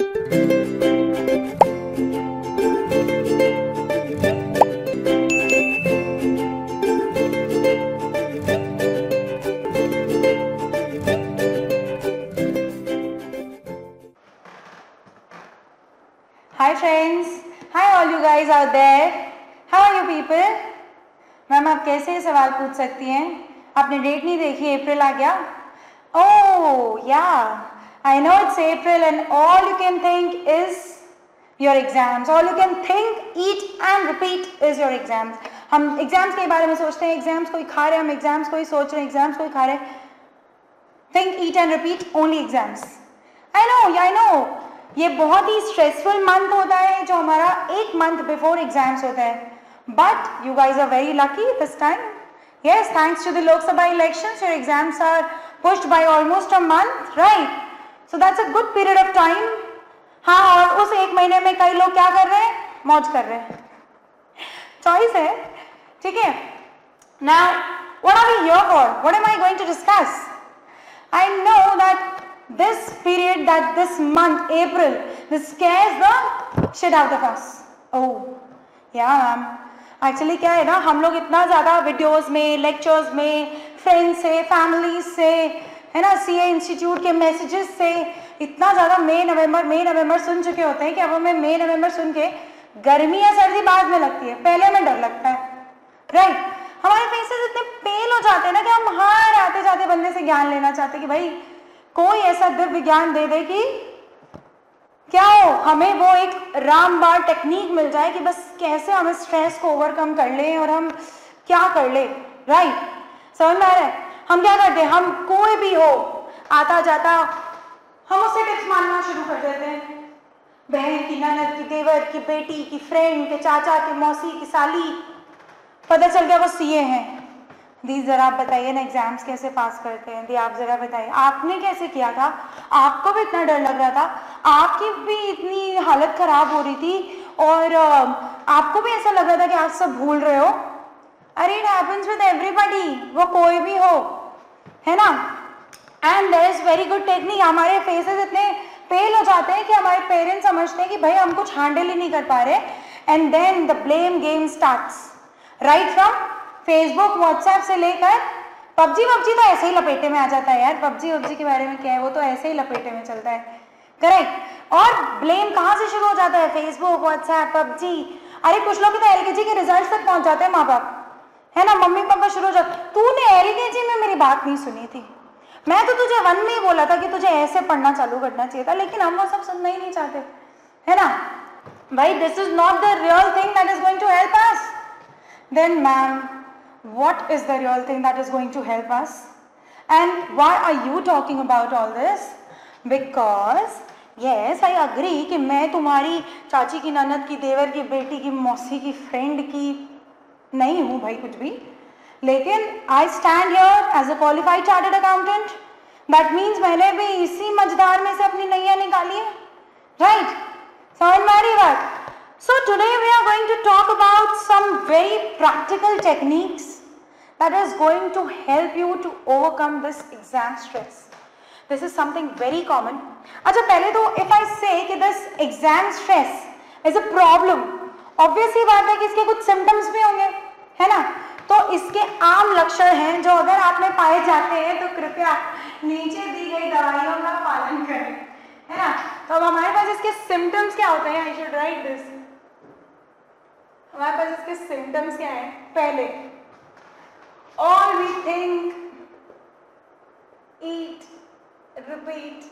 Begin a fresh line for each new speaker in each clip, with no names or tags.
Hi friends, hi all you guys out there. How are you people? Ma'am आप कैसे सवाल पूछ सकती हैं? आपने डेट नहीं देखी, अप्रैल आ गया? Oh yeah, I know it's April and all you can think is your exams. All you can think, eat and repeat is your exams. हम एग्जाम्स के बारे में सोचते हैं, एग्जाम्स को ही खा रहे हैं, हम एग्जाम्स को ही सोच रहे हैं, एग्जाम्स को ही खा रहे हैं. Think, eat and repeat, only exams. I know. ये बहुत ही स्ट्रेसफुल मंथ होता है जो हमारा एक मंथ बिफोर एग्जाम्स होता है. But you guys are very lucky this time. Yes, thanks to the Lok Sabha elections, your exams are pushed by almost a month, right? So that's a good period of time. हाँ, और उस एक महीने में कई लोग क्या कर रहे हैं? मौज कर रहे हैं. चॉइस है, ठीक है. Now, what are we here for? What am I going to discuss? I know that this period, that this month, April, this scares the shit out of us. Oh, yeah, ma'am. Actually क्या है ना, हम लोग इतना ज़्यादा videos में, lectures में, friends से, फैमिली से, है ना, सीए इंस्टीट्यूट के मैसेजेस से इतना ज़्यादा मई नवंबर सुन चुके होते हैं कि अब हमें मई नवंबर सुन के गर्मी या सर्दी बाद में लगती है, पहले हमें डर लगता है, राइट. हमारे फेसेस इतने पेल हो जाते हैं ना कि हम हर आते जाते बंदे से ज्ञान लेना चाहते हैं कि भाई कोई ऐसा दिव्य ज्ञान दे दे कि क्या हो, हमें वो एक रामबाण टेक्निक मिल जाए कि बस कैसे हमें स्ट्रेस को ओवरकम कर लें और हम क्या कर ले, राइट. समझ में आ रहा है? हम क्या करते हैं, हम कोई भी हो आता जाता हम उससे टिप्स मांगना शुरू कर देते हैं. बहन की, ननद की, देवर की, बेटी की, फ्रेंड के, चाचा के, मौसी की, साली. पता चल गया वो सीए हैं. दी जरा आप बताइए ना एग्जाम्स कैसे पास करते हैं. दी आप जरा बताइए आपने कैसे किया था, आपको भी इतना डर लग रहा था, आपकी भी इतनी हालत खराब हो रही थी और आपको भी ऐसा लग रहा था कि आप सब भूल रहे हो. अरे इट हैपेंस विद एवरीबॉडी, वो कोई भी हो, है ना. And there is very good technique. हमारे फेसेस इतने पेल हो जाते हैं कि हमारे पेरेंट्स समझते हैं कि भाई हम कुछ हैंडल ही नहीं कर पा रहे. And then the blame game starts right from Facebook, WhatsApp से लेकर पबजी तो ऐसे ही लपेटे में आ जाता है यार. पबजी के बारे में क्या है, वो तो ऐसे ही लपेटे में चलता है, करेक्ट. और ब्लेम कहाँ से शुरू हो जाता है? Facebook, WhatsApp, PUBG. अरे कुछ लोग तो एलकेजी के रिजल्ट तक पहुंच जाते हैं माँ बाप, है ना, मम्मी पापा शुरू हो जाते. तूने एलकेजी में मेरी बात नहीं सुनी थी, मैं तो तुझे 1 में ही बोला था कि तुझे ऐसे पढ़ना चालू करना चाहिए था, लेकिन हम वो सब सुनना ही नहीं चाहते, है ना. भाई this is not the real thing that is going to help us. Then ma'am, what is the real thing that is going to help us? And why are you talking about all this? Because yes, I agree कि मैं तुम्हारी चाची की, ननद की, देवर की, बेटी की, मौसी की, फ्रेंड की नहीं हूँ भाई कुछ भी, लेकिन I stand here as a qualified chartered accountant. That means मैंने भी इसी मझधार में से अपनी नैया निकाली है, right? समझ में आ रही बात? So today we are going to talk about some very practical techniques that is going to help you to overcome this exam stress. This is something very common. अच्छा पहले तो if I say कि this exam stress is a problem, obviously बात है कि इसके कुछ symptoms भी होंगे, है ना. तो इसके आम लक्षण हैं जो अगर आप में पाए जाते हैं तो कृपया नीचे दी गई दवाइयों का पालन करें, है ना. तो अब हमारे पास इसके symptoms क्या होते हैं? I should write this. हमारे पास इसके सिम्टम्स क्या हैं? पहले all we think, eat, repeat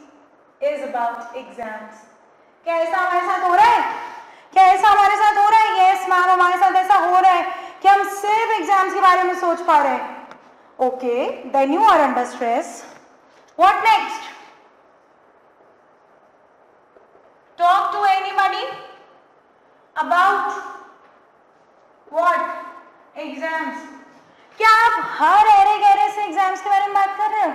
is about exams. क्या ऐसा हमारे साथ हो रहा है? क्या ऐसा हमारे साथ हो रहा है? यस मैम, हमारे साथ ऐसा हो रहा है कि हम सिर्फ एग्जाम्स के बारे में सोच पा रहे हैं. Okay, then you are under stress. What next? Talk to anybody about What? Exams. क्या आप हर अरे गहरे से एग्जाम्स के बारे में बात कर रहे हो?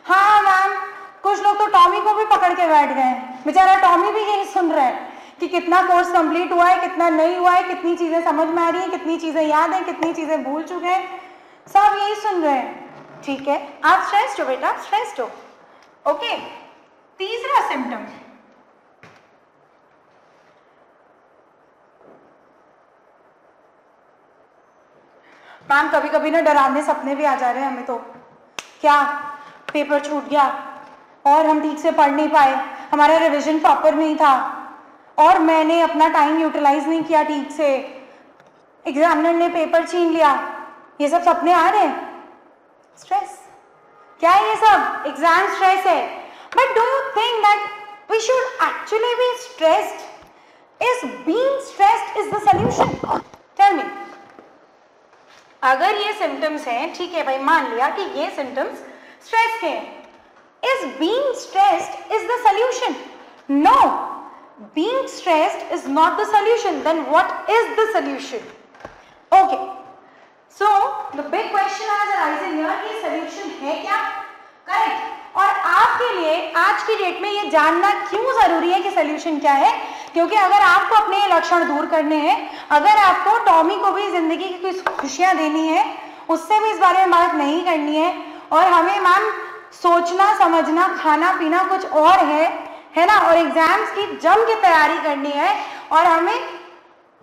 हाँ मैम, कुछ लोग तो टॉमी को भी पकड़ के बैठ गए हैं. बेचारा टॉमी भी यही सुन रहा है कि कितना कोर्स कंप्लीट हुआ है, कितना नहीं हुआ है, कितनी चीजें समझ में आ रही हैं, कितनी चीजें याद हैं, कितनी चीजें भूल चुके हैं. सब यही सुन रहे हैं. ठीक है, आप स्ट्रेस्ड हो बेटा, स्ट्रेस्ड हो. ओके, तीसरा सिम्टम मैम कभी कभी ना डरावने सपने भी आ जा रहे हैं हमें, तो क्या पेपर छूट गया और हम ठीक से पढ़ नहीं पाए, हमारा रिवीजन प्रॉपर नहीं था और मैंने अपना टाइम यूटिलाइज नहीं किया ठीक से, एग्जामिनर ने पेपर छीन लिया, ये सब सपने आ रहे हैं। स्ट्रेस क्या है ये सब? एग्जाम स्ट्रेस है। But do you think that we should actually be stressed? Is being stressed is the solution? Tell me. अगर ये सिम्टम्स हैं, ठीक है भाई, मान लिया कि ये सिम्टम्स स्ट्रेस के हैं, is being stressed is the solution? No, being stressed is not the solution. Then what is the solution? Okay, so the big question is arising here कि solution है क्या? Correct. और आपके लिए आज की डेट में ये जानना क्यों जरूरी है कि solution क्या है? क्योंकि अगर आपको अपने लक्षण दूर करने हैं, अगर आपको टॉमी को भी जिंदगी की कुछ खुशियां देनी है, उससे भी इस बारे में बात नहीं करनी है, और हमें मैम सोचना समझना खाना पीना कुछ और है ना, और एग्जाम्स की जम के तैयारी करनी है, और हमें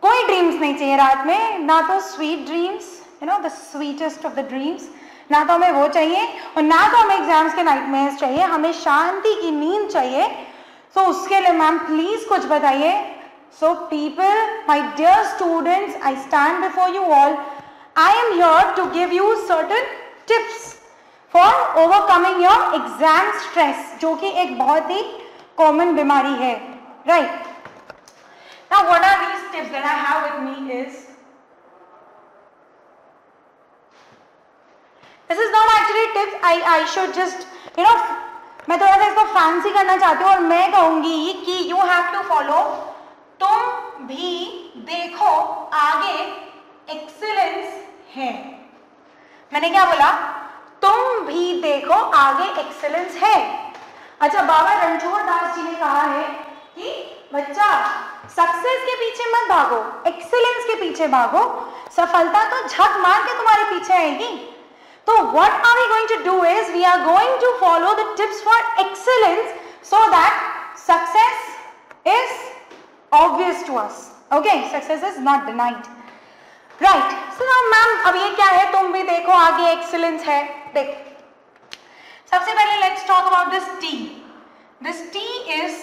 कोई ड्रीम्स नहीं चाहिए रात में, ना तो sweet dreams, you know the sweetest of the dreams, ना तो हमें वो चाहिए और ना तो हमें एग्जाम्स के नाइटमेयर्स चाहिए, हमें शांति की नींद चाहिए। सो उसके लिए मैम प्लीज कुछ बताइए। So people, my dear students, I stand before you all, I am here to give you certain tips for overcoming your exam stress, जो कि एक बहुत ही कॉमन बीमारी है, right? Now what are these tips that I have with me is, this is not actually tips, I should just you know, मैं थोड़ा सा इसको फैंसी करना चाहती हूँ और मैं कहूंगी कि यू हैव टू फॉलो, तुम भी देखो आगे एक्सीलेंस है। मैंने क्या बोला? तुम भी देखो आगे एक्सीलेंस है। अच्छा, बाबा रणछोड़ दास जी ने कहा है कि बच्चा सक्सेस के पीछे मत भागो, एक्सीलेंस के पीछे भागो, सफलता तो झक मार के तुम्हारे पीछे आएगी। तो what are we going to do is we are going to follow the tips for excellence so that success is obvious to us. Okay, success is not denied. Right. So now ma'am, अब ये क्या है? तुम भी देखो आगे excellence है। देख, सबसे पहले let's talk about this T. This T is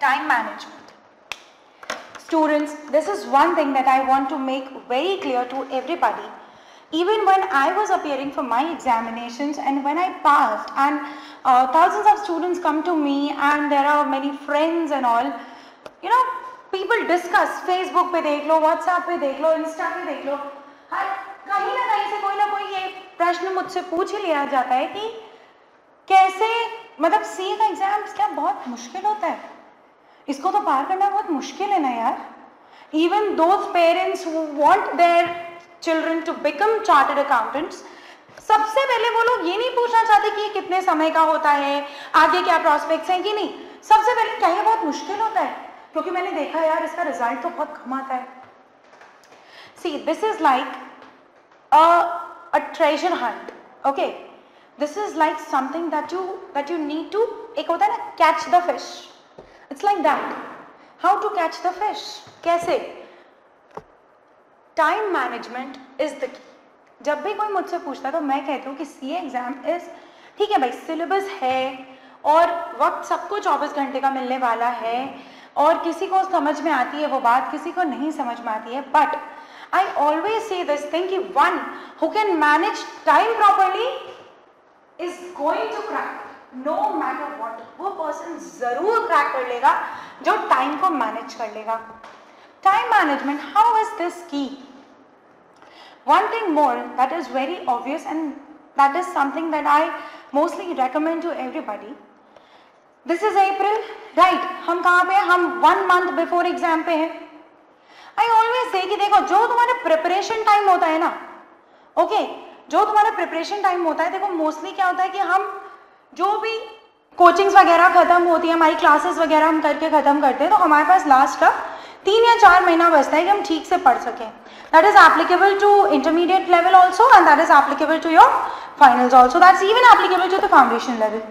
time management. Students, this is one thing that I want to make very clear to everybody. Even when I was appearing for my examinations and when I passed, and thousands of students come to me and there are many friends and all, you know, people discuss, Facebook पे देख लो, WhatsApp पे देख लो, Insta पे देख लो, हर कहीं ना कहीं से कोई ना कोई ये प्रश्न मुझसे पूछ ही लिया जाता है कि कैसे, मतलब CA का एग्जाम क्या बहुत मुश्किल होता है, इसको तो पार करना बहुत मुश्किल है ना यार। Even those parents who want their children to become chartered accountants, सबसे पहले वो लोग ये नहीं पूछना चाहते कि ये कितने समय का होता है, आगे क्या प्रोस्पेक्ट्स हैं कि नहीं, सबसे पहले क्या ये बहुत मुश्किल होता है, क्योंकि मैंने देखा यार इसका रिजल्ट तो बहुत कम आता है। See, this is like a treasure hunt, okay? This is like something that you need to, एक होता है ना catch the fish. It's like that. How to catch the fish? कैसे? Time management is the key. जब भी कोई मुझसे पूछता है तो मैं कहती हूँ कि CA एग्जाम इज, ठीक है भाई, सिलेबस है और वक्त सबको 24 घंटे का मिलने वाला है और किसी को समझ में आती है वो बात, किसी को नहीं समझ में आती है, but I always say this thing कि one who can manage time properly is going to crack. No matter what, वो पर्सन जरूर क्रैक कर लेगा जो टाइम को मैनेज कर लेगा। Time management, how is this की? One thing more that is very obvious and that is something that I mostly recommend to everybody. This is April, right? हम कहाँ पे हैं? हम 1 month बिफोर एग्जाम पे हैं। आई ऑलवेज से कि देखो, जो तुम्हारे प्रिपरेशन टाइम होता है ना, ओके, जो तुम्हारा प्रिपरेशन टाइम होता है, देखो मोस्टली क्या होता है कि हम जो भी कोचिंग्स वगैरह खत्म होती है, हमारी क्लासेस वगैरह हम करके खत्म करते हैं, तो हमारे पास लास्ट का 3 या 4 महीना बचता है कि हम ठीक से पढ़ सकें। That is applicable to intermediate level also and that is applicable to your finals also, that's even applicable to the foundation level.